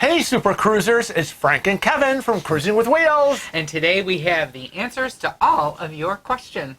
Hey Super Cruisers, it's Frank and Kevin from Cruising with Wheels. And today we have the answers to all of your questions.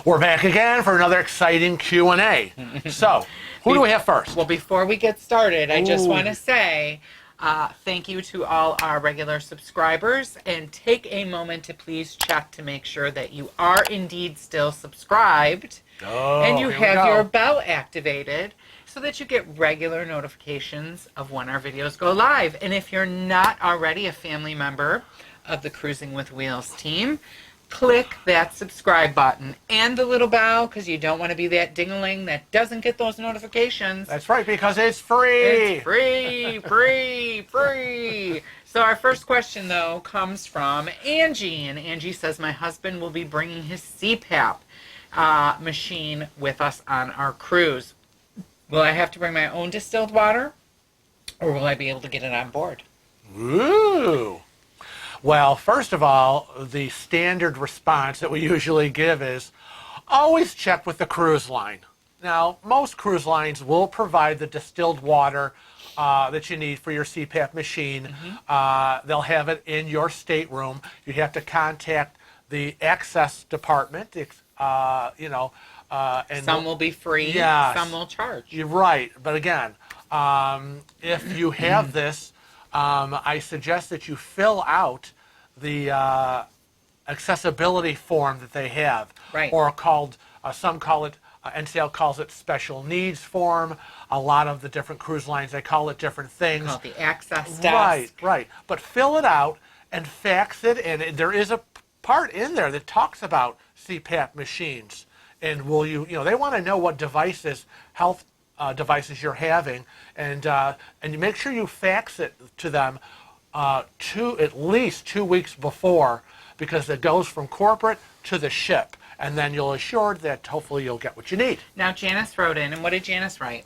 We're back again for another exciting Q&A. So, who do we have first? Well, before we get started, I just want to say thank you to all our regular subscribers, and take a moment to please check to make sure that you are indeed still subscribed and you have your bell activated so that you get regular notifications of when our videos go live. And if you're not already a family member of the Cruising with Wheels team, click that subscribe button and the little bell, because you don't want to be that ding-a-ling that doesn't get those notifications. That's right, because it's free. It's free. So our first question, though, comes from Angie. And Angie says, my husband will be bringing his Cpap machine with us on our cruise. Will I have to bring my own distilled water, or will I be able to get it on board? Ooh. Well, first of all, the standard response that we usually give is always check with the cruise line. Now, most cruise lines will provide the distilled water that you need for your Cpap machine. They'll have it in your stateroom. You have to contact the access department, and some will be free, yes, some will charge. You're right. But again, if you have this, I suggest that you fill out the accessibility form that they have, right? Or called, some call it, NCL calls it special needs form. A lot of the different cruise lines, they call it different things. They call it the access desk. Right. But fill it out and fax it, and there is a part in there that talks about Cpap machines. And they want to know what devices, health devices you're having, and you make sure you fax it to them at least 2 weeks before, because it goes from corporate to the ship, and then you'll assure that hopefully you'll get what you need. Now Janice wrote in, and what did Janice write?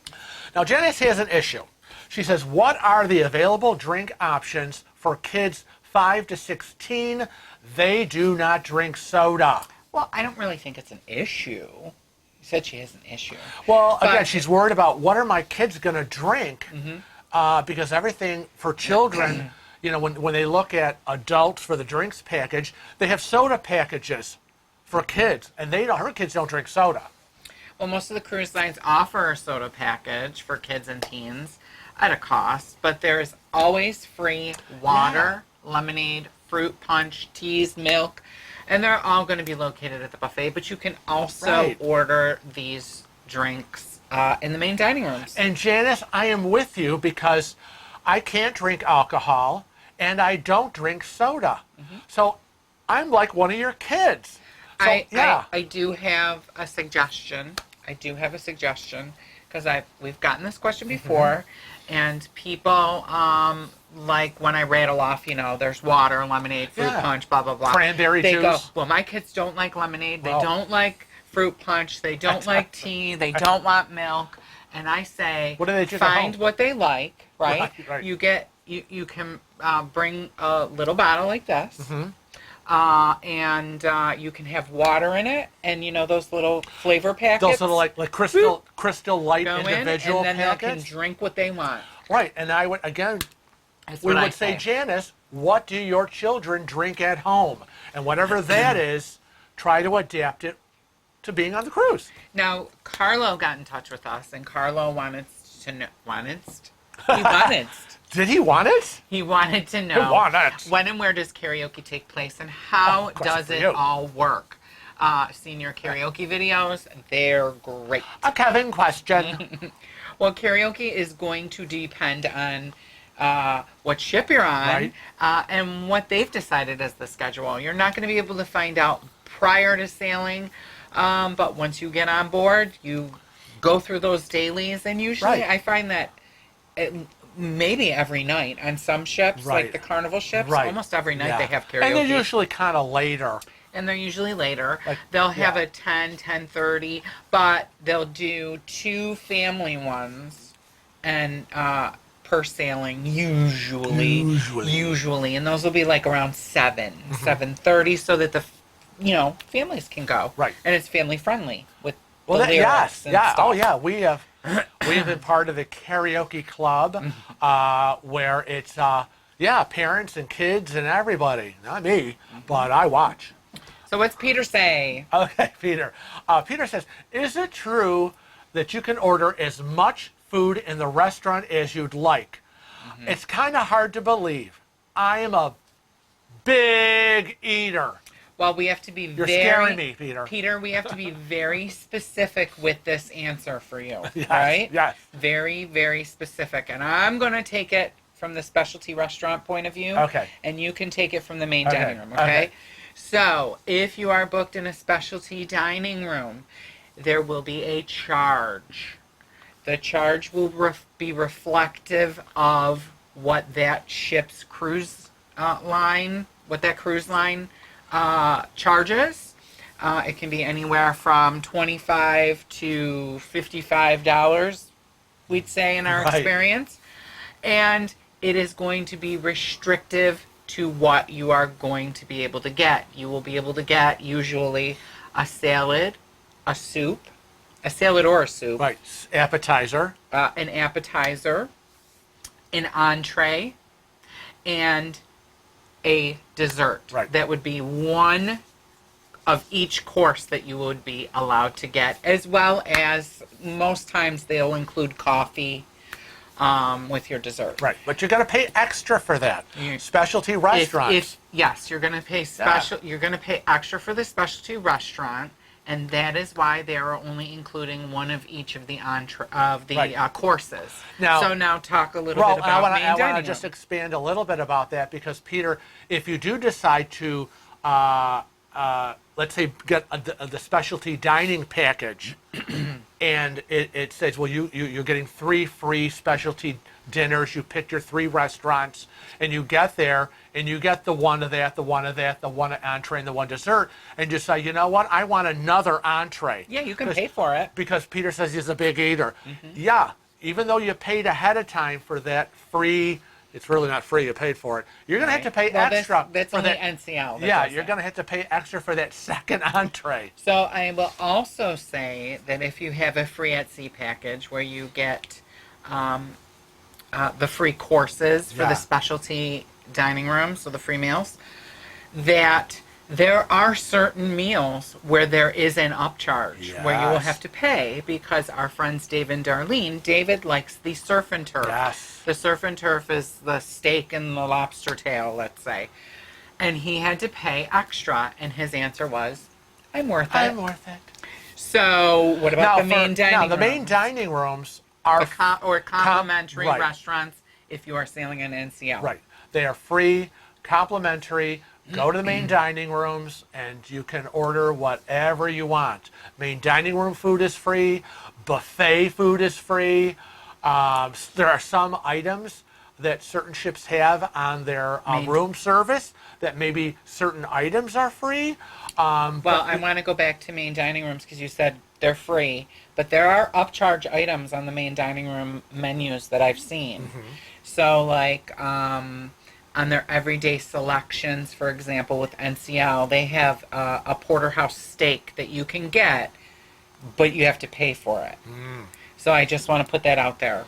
Now Janice has an issue. She says, what are the available drink options for kids 5 to 16? They do not drink soda. Well, I don't really think it's an issue. She said she has an issue. Well, again, she's worried about what are my kids going to drink, because everything for children, when they look at adults for the drinks package, they have soda packages for kids, and her kids don't drink soda. Well, most of the cruise lines offer a soda package for kids and teens at a cost, but there's always free water, lemonade, fruit punch, teas, milk. And they're all going to be located at the buffet, but you can also order these drinks in the main dining rooms. And Janice, I am with you, because I can't drink alcohol and I don't drink soda. So I'm like one of your kids. So, I do have a suggestion. Because we've gotten this question before, and people like when I rattle off, there's water, lemonade, fruit punch, blah, blah, blah. Cranberry juice. They go, well, my kids don't like lemonade. They don't like fruit punch. They don't like tea. They don't want milk. And I say, what do they find what they like, right? You can bring a little bottle like this. And you can have water in it, and those little flavor packets. Those little like crystal light individual and then packets. They can drink what they want. Right, and I would say, Janice, what do your children drink at home? And whatever that is, try to adapt it to being on the cruise. Now, Carlo got in touch with us, and Carlo wanted to know. Did he want it? He wanted to know when and where does karaoke take place, and how does it all work? Seen your karaoke videos? They're great. A Kevin question. Well, karaoke is going to depend on what ship you're on, and what they've decided as the schedule. You're not going to be able to find out prior to sailing, but once you get on board, you go through those dailies, and usually I find that maybe every night on some ships, like the Carnival ships, almost every night they have karaoke. And they're usually kind of later. And they're usually later. Like, They'll have yeah. a 10, 10:30, but they'll do 2 family ones and per sailing usually, and those will be like around 7:30, so that the families can go. Right. And it's family friendly with Well, the lyrics yes, and yeah. stuff. Oh, yeah. We have been part of the karaoke club where it's parents and kids and everybody. Not me, but I watch. So what's Peter say? Okay, Peter. Peter says, is it true that you can order as much food in the restaurant as you'd like? It's kind of hard to believe. I am a big eater. Well, we have to be You're scaring me, Peter. Peter, we have to be very specific with this answer for you, Yes, right? yes. Very, very specific. And I'm going to take it from the specialty restaurant point of view. Okay. And you can take it from the main Okay, dining room, okay. So, if you are booked in a specialty dining room, there will be a charge. The charge will be reflective of what that ship's cruise line charges. It can be anywhere from $25 to $55, we'd say, in our Right. experience. And it is going to be restrictive to what you are going to be able to get. You will be able to get usually a salad, a soup, a salad or a soup, Right. Appetizer. an appetizer, an entree, and a dessert. Right. That would be one of each course that you would be allowed to get, as well as most times they'll include coffee with your dessert. Right. But you're going to pay extra for that. You- Specialty restaurants. Yes, you're going to pay You're going to pay extra for the specialty restaurant, and that is why they are only including one of each of the Right. courses. Now- so now talk a little Well, bit about main I want dining to just room. expand a little bit about that because, Peter, if you do decide to, let's say, get the specialty dining package, and it says, well, you're getting 3 free specialty dinners. You pick your 3 restaurants, and you get there, and you get the one of that, the one of that, the one entree, and the one dessert, and you say, you know what, I want another entree. Yeah, you can pay for it. Because Peter says he's a big eater. Yeah, even though you paid ahead of time for that free, it's really not free, you paid for it. You're going to have to pay extra. That's for only that. NCL. that Yeah, does you're that. going to have to pay extra for that second entree. So I will also say that if you have a free at sea package where you get the free courses for Yeah. the specialty dining room, so the free meals, that there are certain meals where there is an upcharge where you will Yes. have to pay because our friends Dave and Darlene, David likes the surf and turf. Yes. The surf and turf is the steak and the lobster tail, let's say. And he had to pay extra, and his answer was, I'm worth it. I'm worth it. So what about the main dining room? Now, the main dining rooms are or complimentary right. restaurants if you are sailing an NCL. right. They are free, complimentary. Go to the main dining rooms, and you can order whatever you want. Main dining room food is free. Buffet food is free. There are some items that certain ships have on their room service that maybe certain items are free. Well, I want to go back to main dining rooms because you said they're free, but there are upcharge items on the main dining room menus that I've seen. So, like on their everyday selections, for example, with NCL, they have a porterhouse steak that you can get, but you have to pay for it. So I just want to put that out there.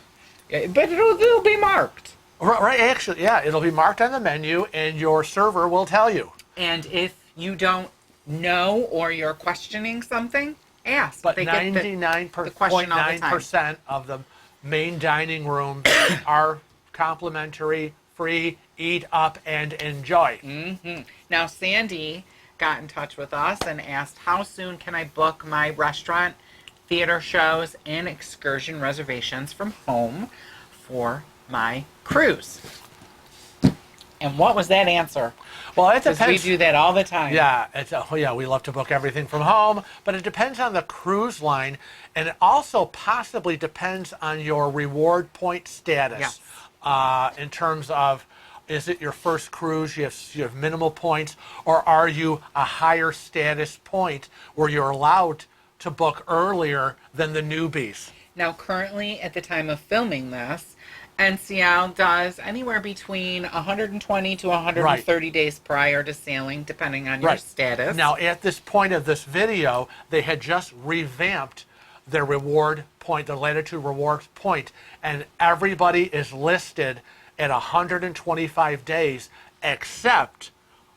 But it'll be marked. Right, actually, yeah, it'll be marked on the menu, and your server will tell you. And if you don't know or you're questioning something, ask. But They get the- the question all the time. 99.9% of the main dining rooms are complimentary, free, eat up, and enjoy. Now, Sandy got in touch with us and asked, how soon can I book my restaurant, theater shows, and excursion reservations from home for my cruise? And what was that answer? Well, it Because depends. we do that all the time. Yeah, we love to book everything from home, but it depends on the cruise line, and it also possibly depends on your reward point status. Yes. In terms of Is it your first cruise? You have minimal points, or are you a higher status point where you're allowed to book earlier than the newbies? Now, currently, at the time of filming this, NCL does anywhere between 120 to 130 days prior to sailing, depending on your status. Now, at this point of this video, they had just revamped their reward point, the latitude reward point, and everybody is listed at 125 days except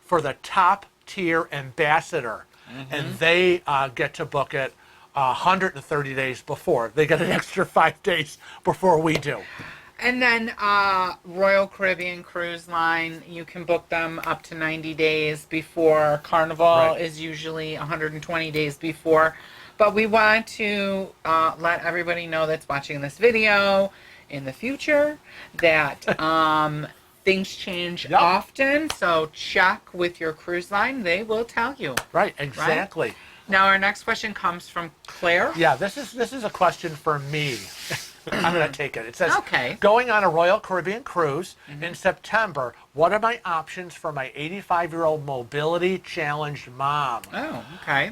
for the top tier ambassador. And they get to book it 130 days before. They get an extra 5 days before we do. And then Royal Caribbean Cruise Line, you can book them up to 90 days before. Carnival is usually 120 days before. But we want to let everybody know that's watching this video in the future that things change often. So check with your cruise line. They will tell you. Right, exactly. Right? Now our next question comes from Claire. Yeah, this is a question for me. I'm going to take it. It says, okay. Going on a Royal Caribbean cruise in September, what are my options for my 85-year-old mobility challenged mom? Oh, okay.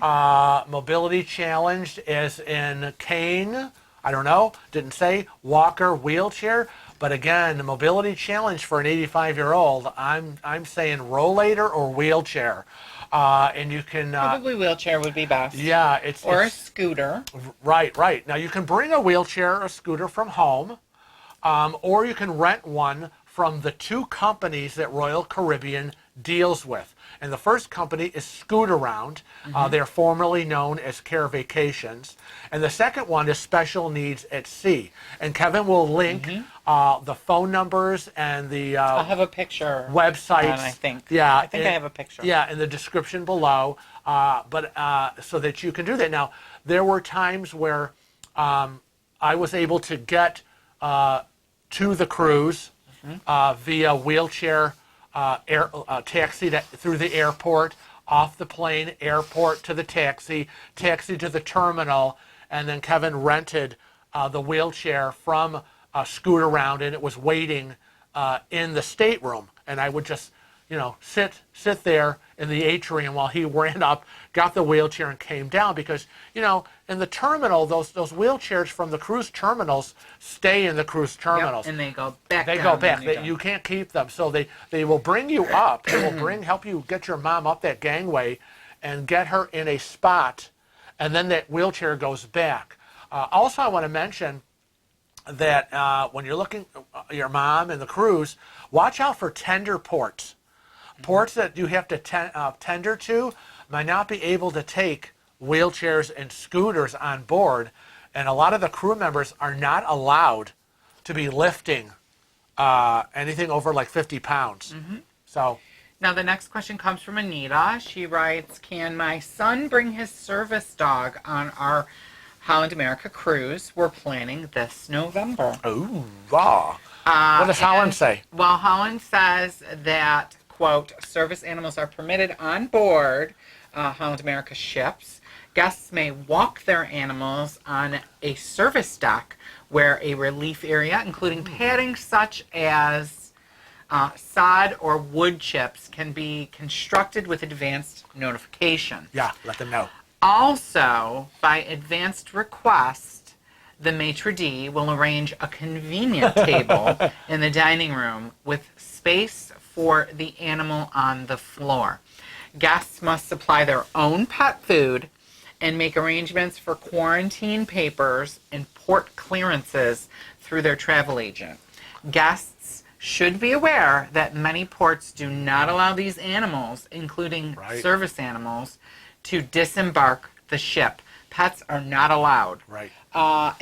Mobility challenged is in cane, I don't know, didn't say, walker, wheelchair. But again, the mobility challenge for an 85-year-old, I'm saying rollator or wheelchair. And you can probably wheelchair would be best. Yeah, a scooter. Right. Now you can bring a wheelchair or a scooter from home, or you can rent one from the two companies that Royal Caribbean deals with. And the first company is Scoot-Around. They're formerly known as Care Vacations. And the second one is Special Needs at Sea. And Kevin will link the phone numbers and the I'll have a picture websites. I think. Yeah, I think I have a picture. Yeah, in the description below, but so that you can do that. Now, there were times where I was able to get to the cruise via wheelchair taxi through the airport, off the plane, airport to the taxi to the terminal, and then Kevin rented the wheelchair from Scoot-Around, and it was waiting in the stateroom, and I would just sit there in the atrium while he ran up, got the wheelchair, and came down. Because in the terminal, those wheelchairs from the cruise terminals stay in the cruise terminals. Yep, and they go back. You can't keep them, so they will bring you up. They will help you get your mom up that gangway, and get her in a spot, and then that wheelchair goes back. Also, I want to mention that when you're looking at your mom and the cruise, watch out for tender ports. Ports that you have to tender to might not be able to take wheelchairs and scooters on board, and a lot of the crew members are not allowed to be lifting anything over like 50 pounds. So now the next question comes from Anita. She writes, can my son bring his service dog on our Holland America cruise we're planning this November? Ooh, wow. What does Holland say? Well, Holland says that, quote, service animals are permitted on board Holland America ships. Guests may walk their animals on a service deck where a relief area, including padding such as sod or wood chips, can be constructed with advanced notification. Yeah, let them know. Also, by advanced request, the maitre d' will arrange a convenient table in the dining room with space for the animal on the floor. Guests must supply their own pet food and make arrangements for quarantine papers and port clearances through their travel agent. Guests should be aware that many ports do not allow these animals, including service animals, to disembark the ship. Pets are not allowed. Right. I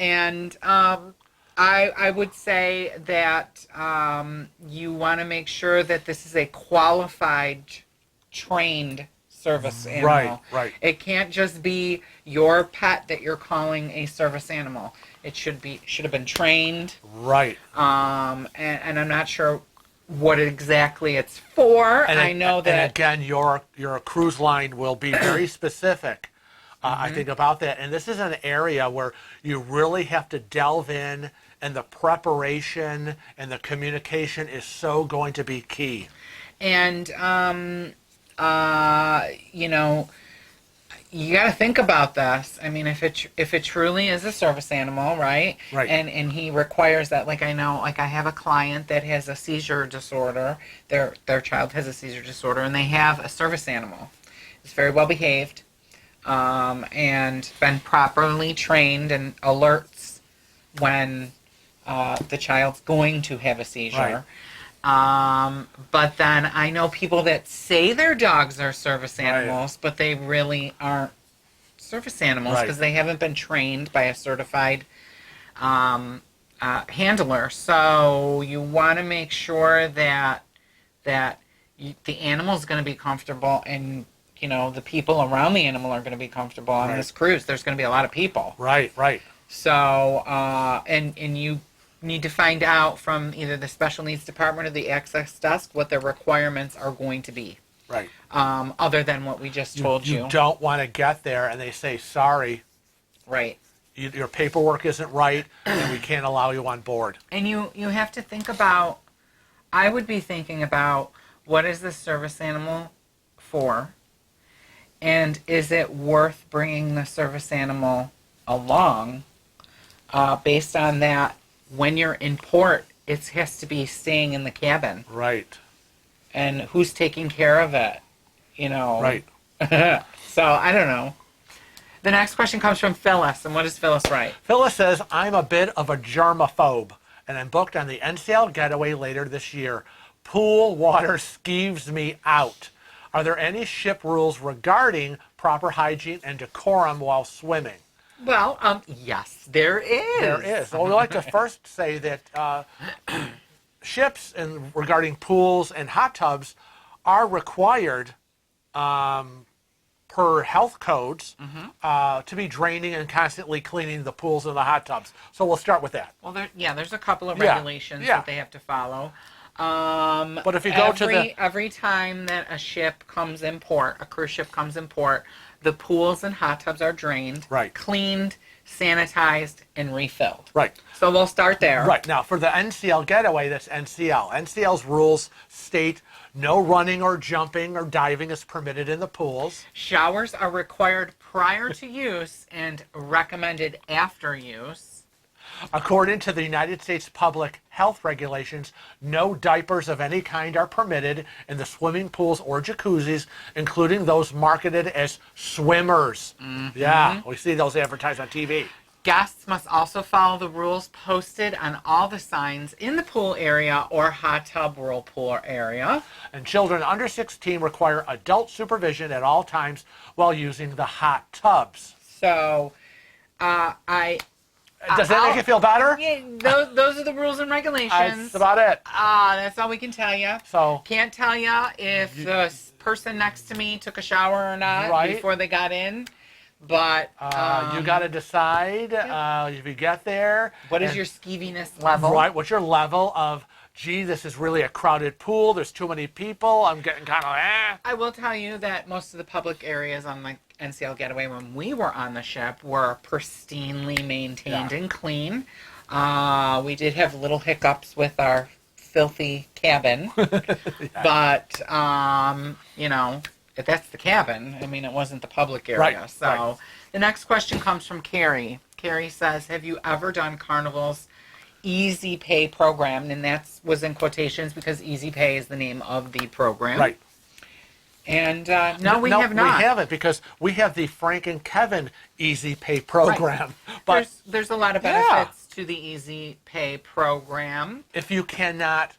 would say that you want to make sure that this is a qualified, trained service animal. Right. It can't just be your pet that you're calling a service animal. It should have been trained. Right. And I'm not sure what exactly it's for. And I know that. And again, your cruise line will be very specific I think about that. And this is an area where you really have to delve in, and the preparation and the communication is so going to be key. And, you know, you got to think about this. I mean, if it truly is a service animal, right? Right. And he requires that, like I know, like I have a client that has a seizure disorder. Their child has a seizure disorder, and they have a service animal. It's very well behaved, and been properly trained and alerts when the child's going to have a seizure. But then I know people that say their dogs are service animals, but they really aren't service animals because they haven't been trained by a certified handler. So you want to make sure that the animal is going to be comfortable, and you know the people around the animal are going to be comfortable on this cruise. There's going to be a lot of people. Right. So and you need to find out from either the special needs department or the access desk what their requirements are going to be. Right. Other than what we just told you. You don't want to get there and they say, sorry. Right. Your paperwork isn't right and we can't allow you on board. And you have to think about, I would be thinking about, what is this service animal for? And is it worth bringing the service animal along? Based on that, when you're in port, it has to be staying in the cabin. Right. And who's taking care of it? You know. Right. So, I don't know. The next question comes from Phyllis. And what does Phyllis write? Phyllis says, I'm a bit of a germaphobe, and I'm booked on the NCL getaway later this year. Pool water skeeves me out. Are there any ship rules regarding proper hygiene and decorum while swimming? Well, yes, there is. There is. Well, we like to first say that ships and regarding pools and hot tubs are required per health codes to be draining and constantly cleaning the pools and the hot tubs. So we'll start with that. Well, there's a couple of regulations that they have to follow. But if you go every time that a ship comes in port, a cruise ship comes in port, the pools and hot tubs are drained, cleaned, sanitized, and refilled. Right. So we'll start there. Right. Now, for the NCL getaway, that's NCL. NCL's rules state no running or jumping or diving is permitted in the pools. Showers are required prior to use and recommended after use. According to the United States Public Health Regulations, no diapers of any kind are permitted in the swimming pools or jacuzzis, including those marketed as swimmers. Yeah, we see those advertised on TV. Guests must also follow the rules posted on all the signs in the pool area or hot tub whirlpool area. And children under 16 require adult supervision at all times while using the hot tubs. So, Does that make you feel better? Yeah, those are the rules and regulations. That's about it. That's all we can tell you. So can't tell you if the person next to me took a shower or not before they got in. But you got to decide if you get there. What is your skeeviness level? Right. What's your level of, gee, this is really a crowded pool. There's too many people. I'm getting kind of I will tell you that most of the public areas on the NCL getaway when we were on the ship were pristinely maintained and clean. We did have little hiccups with our filthy cabin. But, you know, if that's the cabin, I mean, it wasn't the public area. So the next question comes from Carrie. Carrie says, have you ever done Carnival's Easy Pay program? And that was in quotations because Easy Pay is the name of the program. Right. And no, we have not. We haven't because we have the Frank and Kevin Easy Pay program. But there's a lot of benefits to the Easy Pay program. If you cannot,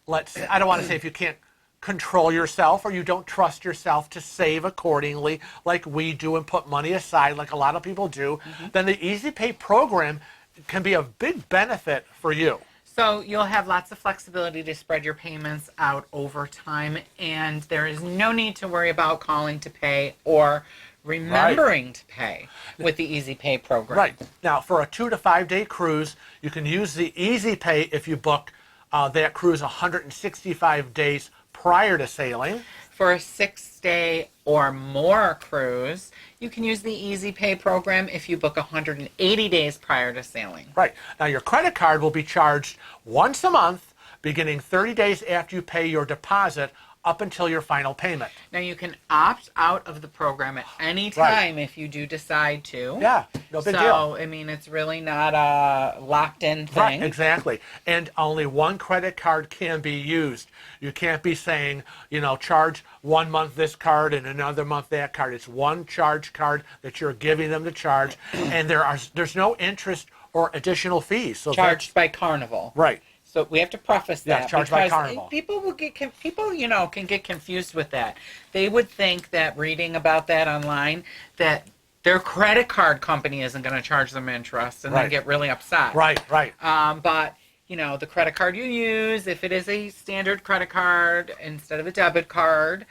I don't want to say if you can't control yourself or you don't trust yourself to save accordingly like we do and put money aside like a lot of people do, then the Easy Pay program can be a big benefit for you. So you'll have lots of flexibility to spread your payments out over time, and there is no need to worry about calling to pay or remembering to pay with the Easy Pay program. Right. Now, for a 2 to 5 day cruise, you can use the Easy Pay if you book that cruise 165 days prior to sailing. For a 6-day or more cruise, you can use the Easy Pay program if you book 180 days prior to sailing. Right. Now, your credit card will be charged once a month, beginning 30 days after you pay your deposit up until your final payment. Now, you can opt out of the program at any time if you do decide to. Yeah, no big deal. So, I mean, it's really not a locked-in thing. Right, exactly. And only one credit card can be used. You can't be saying, you know, charge 1 month this card and another month that card. It's one charge card that you're giving them to charge, and there's no interest or additional fees. So charged by Carnival. Right. So we have to preface that charged by Carnival. People will can get confused with that. They would think that reading about that online that their credit card company isn't going to charge them interest and then get really upset. Right. But you know, the credit card you use, if it is a standard credit card instead of a debit card,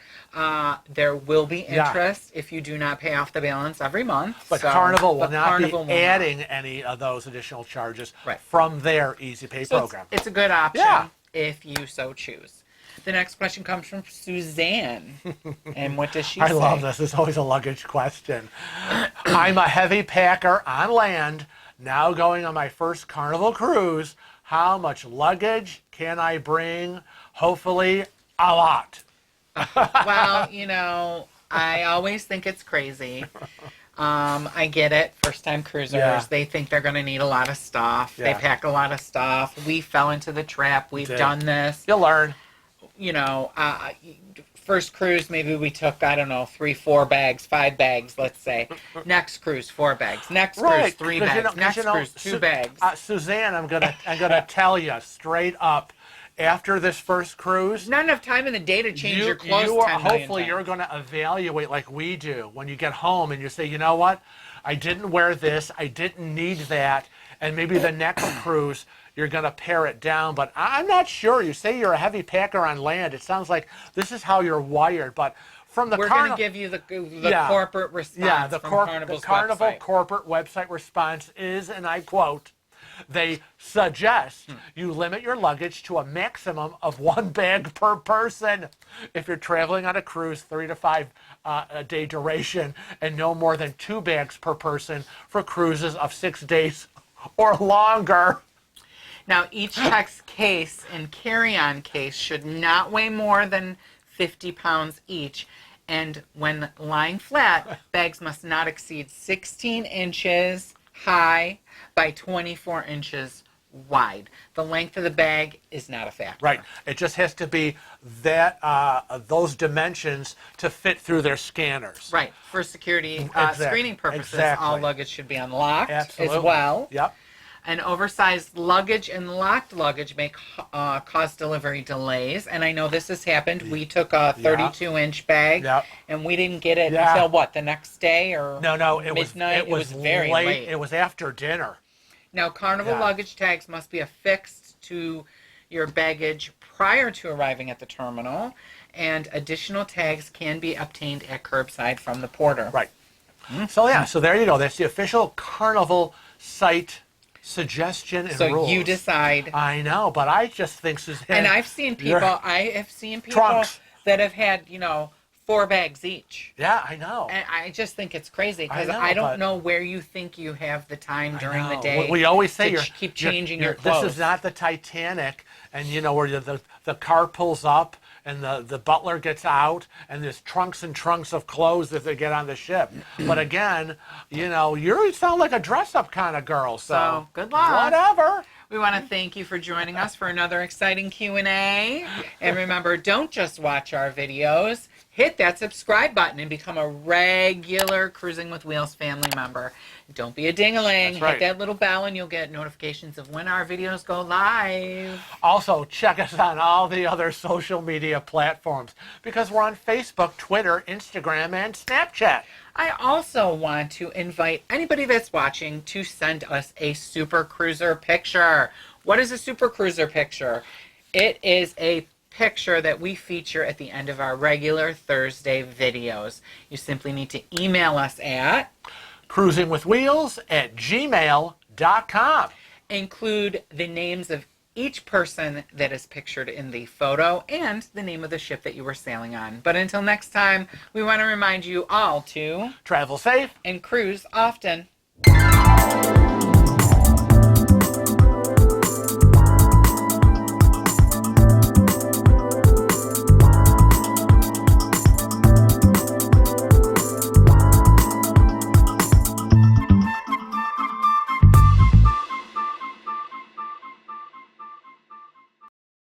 there will be interest if you do not pay off the balance every month. But Carnival will not be adding any of those additional charges from their Easy Pay program. It's a good option if you so choose. The next question comes from Suzanne. And what does she say? I love this. It's always a luggage question. I'm a heavy packer on land, now going on my first Carnival cruise. How much luggage can I bring? Hopefully, a lot. Well, you know, I always think it's crazy. I get it. First-time cruisers, they think they're going to need a lot of stuff. They pack a lot of stuff. We fell into the trap. We've done this. You'll learn. You know, first cruise, maybe we took, I don't know, 3, 4 bags, 5 bags, let's say. Next cruise, 4 bags. Next cruise, 3 bags. Next cruise, 2 bags. Suzanne, I'm gonna tell you straight up. After this first cruise, not enough time in the day to change your clothes. Hopefully, you're going to evaluate like we do when you get home, and you say, you know what, I didn't wear this, I didn't need that, and maybe the next cruise you're going to pare it down. But I'm not sure. You say you're a heavy packer on land. It sounds like this is how you're wired. But from the we're going to give you the corporate response. Yeah, the Carnival corporate website response is, and I quote, they suggest you limit your luggage to a maximum of 1 bag per person if you're traveling on a cruise 3 to 5 day duration, and no more than 2 bags per person for cruises of 6 days or longer. Now, each text case and carry-on case should not weigh more than 50 pounds each. And when lying flat, bags must not exceed 16 inches high by 24 inches wide. The length of the bag is not a factor. Right. It just has to be that those dimensions to fit through their scanners. Right. For security screening purposes, all luggage should be unlocked as well. Yep. And oversized luggage and locked luggage may cause delivery delays. And I know this has happened. We took a 32-inch bag, and we didn't get it until, what, the next day or midnight? It was very late. It was after dinner. Now, Carnival luggage tags must be affixed to your baggage prior to arriving at the terminal, and additional tags can be obtained at curbside from the porter. Right. So there you go. That's the official Carnival site suggestion and rules. So you decide. I know, but I just think, Suzanne. And I've seen people. Trunks that have had 4 bags each. Yeah, I know. And I just think it's crazy because I don't know where you think you have the time during the day. We always say to keep changing your clothes. This is not the Titanic, and where the car pulls up and the butler gets out, and there's trunks and trunks of clothes that they get on the ship. But again, you sound like a dress-up kind of girl. So good luck. Whatever. We want to thank you for joining us for another exciting Q&A. And remember, don't just watch our videos. Hit that subscribe button and become a regular Cruising with Wheels family member. Don't be a ding-a-ling. That's right. Hit that little bell and you'll get notifications of when our videos go live. Also, check us on all the other social media platforms because we're on Facebook, Twitter, Instagram, and Snapchat. I also want to invite anybody that's watching to send us a Super Cruiser picture. What is a Super Cruiser picture? It is a picture that we feature at the end of our regular Thursday videos. You simply need to email us at cruisingwithwheels@gmail.com. Include the names of each person that is pictured in the photo and the name of the ship that you were sailing on. But until next time, we want to remind you all to Travel safe. and cruise often.